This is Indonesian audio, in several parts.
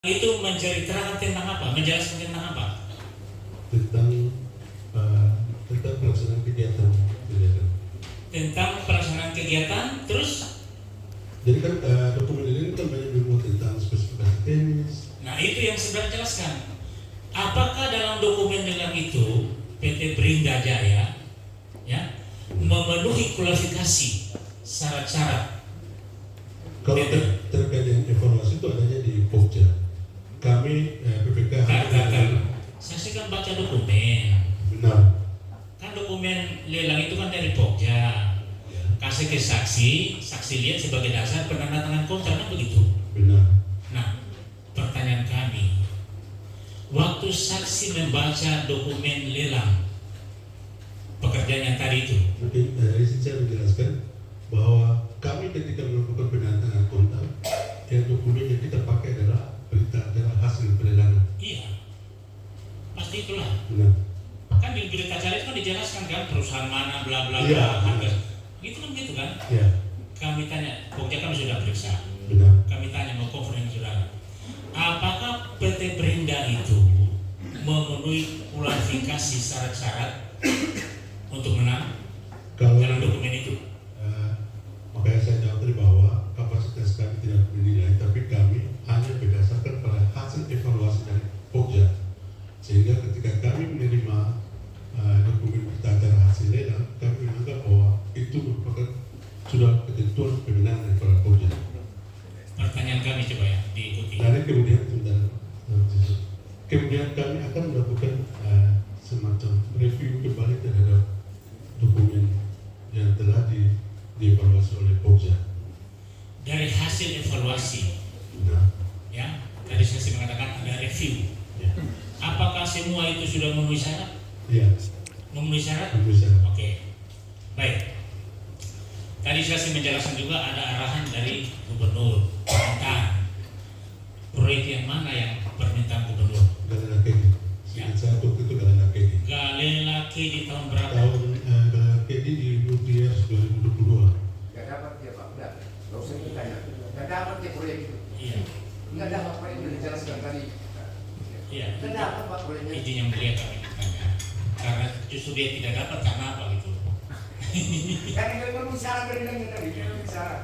itu menceritakan tentang apa? Menjelaskan tentang apa? Tentang pelaksanaan kegiatan. Tentang pelaksanaan kegiatan, terus? Jadi kan dokumen ini kan banyak dimuat tentang spesifikasi teknis. Nah itu yang sudah jelaskan. Apakah dalam dokumen lelang itu PT Brinda Jaya ya memenuhi kualifikasi syarat-syarat? Kalau terkait dengan evaluasi itu adanya di Pokja. Kami PPK. Saya sih kan baca dokumen. Benar. Kan dokumen lelang itu kan dari Pokja. Kasih ke saksi, saksi lihat sebagai dasar penandatangan kontrak, kan begitu. Benar. Nah, pertanyaan kami, waktu saksi membaca dokumen lelang pekerjaan yang tadi itu, Mungkin izin saya menjelaskan bahwa kami ketika melakukan penandatangan kontrak, yang dokumen yang kita pakai adalah berita acara hasil pelelangan. iya, pasti itulah. Benar. Kan di berita acara itu kan dijelaskan kan perusahaan mana, bla bla bla, Iya, harga, gitu kan gitu kan. Ya. Kami tanya, Pokja kami sudah periksa. Benar. Kami tanya mau konferensi saudara, apakah PT Brinda itu memenuhi kualifikasi syarat-syarat untuk menang Kalau dalam dokumen itu? makanya saya jawab tadi bahwa kapasitas kami tidak menilai, tapi kami hanya berdasarkan pada hasil evaluasi dari Pokja. Sehingga ketika kami menerima dokumen berita acara hasil lelang, kami menganggap bahwa itu merupakan sudah ketentuan kemenangan daripada Pokja. Pertanyaan kami coba ya diikuti. Lalu kemudian kami akan melakukan semacam review kembali terhadap dokumen yang telah dievaluasi oleh Pokja. Dari hasil evaluasi, Nah, ya, tadi saya mengatakan ada review. ya, Apakah semua itu sudah memenuhi syarat? ya, Memenuhi syarat? bisa. Oke, baik. Tadi saya menjelaskan juga ada arahan dari gubernur permintaan. Proyek yang mana yang permintaan gubernur? Galena Kedi. Seingat saya waktu itu Galena Kedi. Galela di tahun berapa? Tahun Galena Kedi di UTS 2022. Gak dapat dia Pak, udah, gak usah ditanya. Gak dapat dia proyek itu. Iya, Gak dapat Pak, yang dijelaskan tadi. iya. Gak dapat Pak proyeknya. Izin yang mulia kami tanya. Karena justru dia tidak dapat karena apa gitu? Kan yang belum bicara berilangnya tadi, dia belum bicara.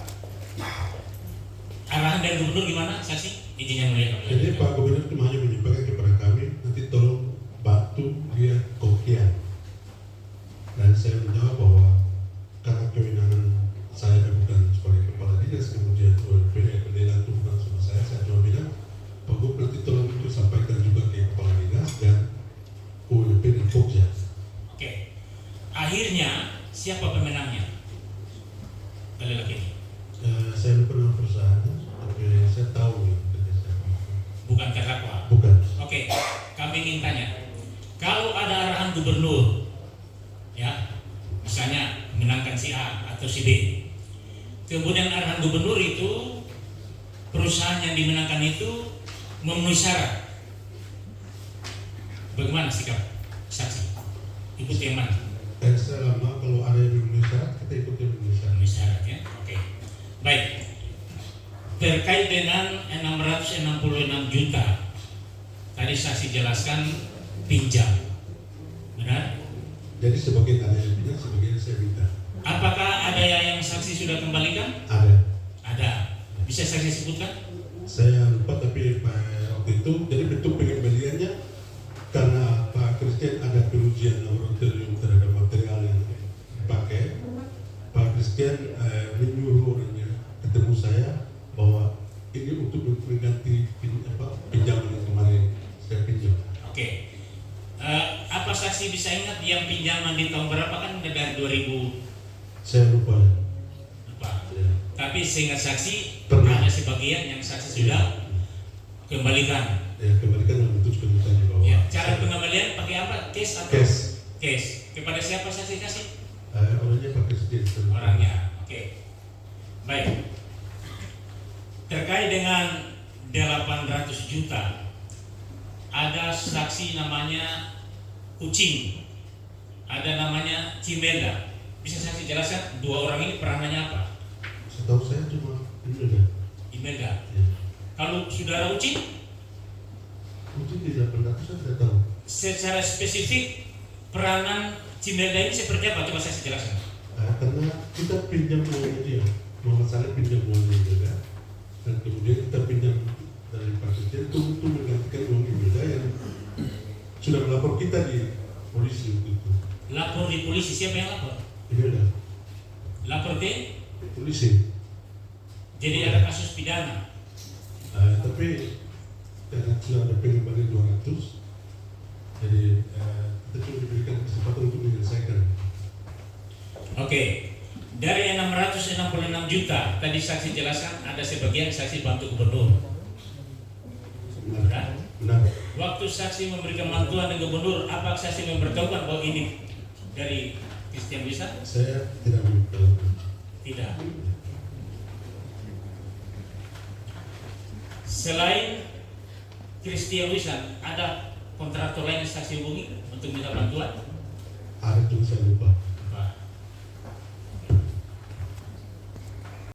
Arahan dari gubernur gimana, saksi? Izin yang mulia kami. Jadi Pak Gubernur itu hanya menyampaikan kepada kami, nanti tolong bantu dia kopian. Dan saya menjawab bahwa karena kewenangan saya bukan sebagai kepala dinas, kemudian penilaian itu bukan sama saya cuma bilang, Pak Gubernur nanti tolong itu sampaikan juga ke kepala dinas dan UMP dan Pokja. Oke. Akhirnya siapa pemenangnya? Galela ini. Saya lupa nama perusahaannya, tapi saya tahu ya. Bukan terdakwa. Bukan. Oke, kami ingin tanya, kalau ada arahan gubernur, ya, misalnya menangkan si A atau si B, kemudian arahan gubernur itu perusahaan yang dimenangkan itu memenuhi syarat, bagaimana sikap saksi? Ikut yang mana? Selama kalau ada yang memenuhi syarat, kita ikut yang memenuhi syarat. Memenuhi syarat ya. Oke, baik. Terkait dengan 666 juta, tadi saksi jelaskan pinjam, benar? Jadi sebagian ada yang pinjam, sebagian saya minta. Apakah ada yang saksi sudah kembalikan? Ada. Ada. Bisa saksi sebutkan? Saya lupa, tapi waktu itu jadi bentuk pengembaliannya karena Pak Christian ada pengujian laboratorium terhadap material yang dipakai. Pak Christian menyuruh orangnya ketemu saya bahwa ini untuk mengganti pinjaman yang kemarin saya pinjam. Oke. Apa saksi bisa ingat yang pinjaman di tahun berapa, kan dari 2000? Saya lupa. Lupa. Ya. Tapi seingat saksi Pernah. ada sebagian yang saksi sudah kembalikan. Ya, kembalikan dalam bentuk seperti tadi bahwa Ya. Cara pengembalian pakai apa? Cash atau? cash. Cash. Kepada siapa saksi kasih? Orangnya Pak Christian. Orangnya. Oke. Baik. Terkait dengan 800 juta, ada saksi namanya Kucing, ada namanya Cimeda. Bisa saksi jelaskan dua orang ini peranannya apa? Setahu saya cuma ini kan. Imelda. Ya. Kalau saudara Ucing, di 800 saya tidak tahu. Secara spesifik peranan Cimelda ini seperti apa? Coba saya jelaskan. Karena kita pinjam uangnya dia, Muhammad Saleh pinjam uangnya juga, dan kemudian kita pinjam dari Pak Sekjen untuk menggantikan uang Imelda yang sudah melapor kita di polisi waktu itu. Lapor di polisi, siapa yang lapor? Imelda, Lapor ke? polisi. Jadi ada kasus pidana. Tapi karena sudah ada pengembalian 200, jadi kita cuma diberikan kesempatan untuk menyelesaikan. Oke, dari 666 juta tadi saksi jelaskan ada sebagian saksi bantu gubernur. Benar? Benar. Waktu saksi memberikan bantuan ke gubernur, apa saksi memberitahukan bahwa ini dari Christian Wissan? Saya tidak memberitahukan. Tidak. Selain Christian Wissan, ada kontraktor lain yang saksi hubungi untuk minta bantuan? Ada cuma saya lupa.